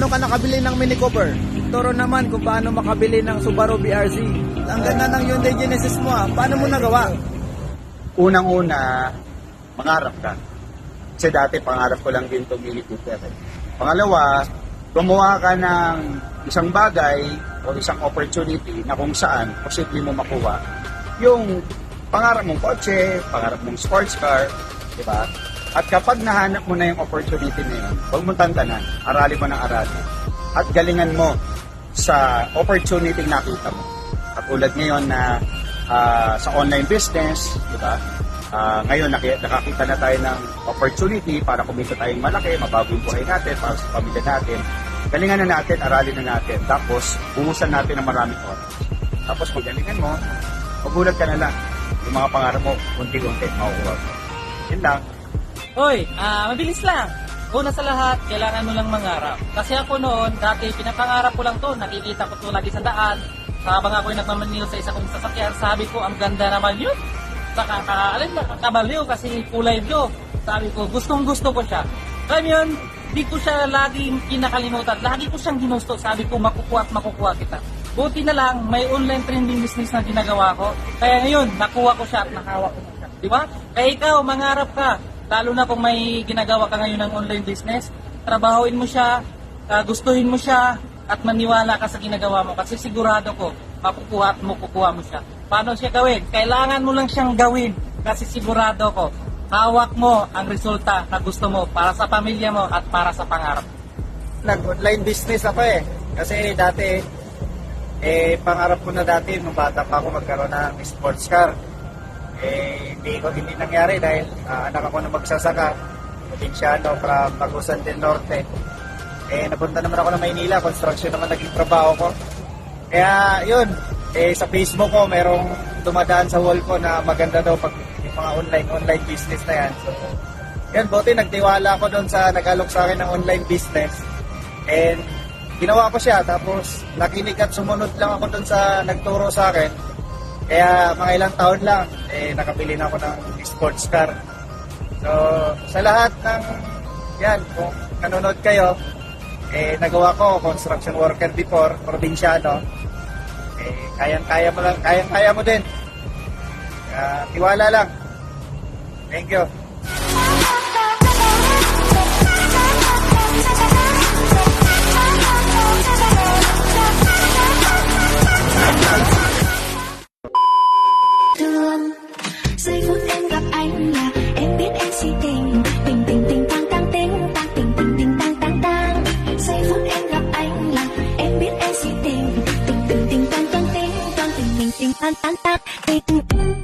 paano ka nakabili ng Mini Cooper? Turo naman kung paano makabili ng Subaru BRZ. Ang ganda ng Hyundai Genesis mo Paano mo nagawa? Unang-una, mangarap ka. Kasi dati pangarap ko lang din itong Mini Cooper. Pangalawa, gumawa ka ng isang bagay o isang opportunity na kung saan posible mo makuha yung pangarap mong kotse, pangarap mong sports car, di ba? At kapag nahanap mo na yung opportunity na yun, huwag mong tantanan, aralin mo ng aralin. At galingan mo sa opportunity na nakita mo. Katulad ngayon na sa online business, di ba? Ngayon nakakita na tayo ng opportunity para kumita tayong malaki, mabago yung buhay natin, para sa pamilya natin. Galingan na natin, aralin na natin, tapos buhusan natin ng maraming oras. Tapos kung galingan mo, magulat ka na lang. Yung mga pangarap mo, unti-unti, makukuha mo. Yun lang. Hoy, mabilis lang. Una sa lahat, kailangan mo lang mangarap. Kasi ako noon, dati pinapangarap ko lang to, nakikita ko to lagi sa daan. Habang ako'y nagmamanil sa isa kong sasakyan, sabi ko, ang ganda naman yun. Saka, nakakabaliw kasi kulay blue. Sabi ko, gustong-gusto ko siya. Kaya yun, di ko siya laging kinakalimutan. Lagi ko siyang ginusto. Sabi ko, makukuha at makukuha kita. Buti na lang, may online trending business na ginagawa ko. Kaya ngayon, nakuha ko siya at nakawak ko siya. Di ba? Kaya ikaw, mangarap ka. Lalo na kung may ginagawa ka ngayon ng online business, trabahuin mo siya, gustuhin mo siya, at maniwala ka sa ginagawa mo. Kasi sigurado ko, makukuha at makukuha mo siya. Paano siya gawin? Kailangan mo lang siyang gawin. Kasi sigurado ko, hawak mo ang resulta na gusto mo para sa pamilya mo at para sa pangarap. Nag-online business ako Kasi dati, pangarap ko na dati, nung bata pa ako magkaroon ng sports car. Hindi nangyari dahil anak ako na magsasaka, Provinciano from Bagusan del Norte. Napunta naman ako ng Maynila, construction naman naging trabaho ko. Kaya yun, sa Facebook ko merong dumadaan sa wall ko na maganda daw pag yung mga online business na yan. So, yan, buti nagtiwala ako doon sa nag-alok sa akin ng online business. And ginawa ko siya, tapos nakinig at sumunod lang ako doon sa nagturo sa akin. Kaya mga ilang taon lang, nakabili na ako ng sports car. So, sa lahat ng yan, kung nanonood kayo, nagawa ko, construction worker before, probinsyano. Kayang-kaya mo lang, kayang-kaya mo din. Tiwala lang. Thank you. Giây phút em gặp anh là em biết em si tình tình tình tình tang tang tình tang tình tình tình tang tang tang. Giây phút em gặp anh là em biết em si tình tình tình tình tang tang tình tang tình tình tình tang tang tang.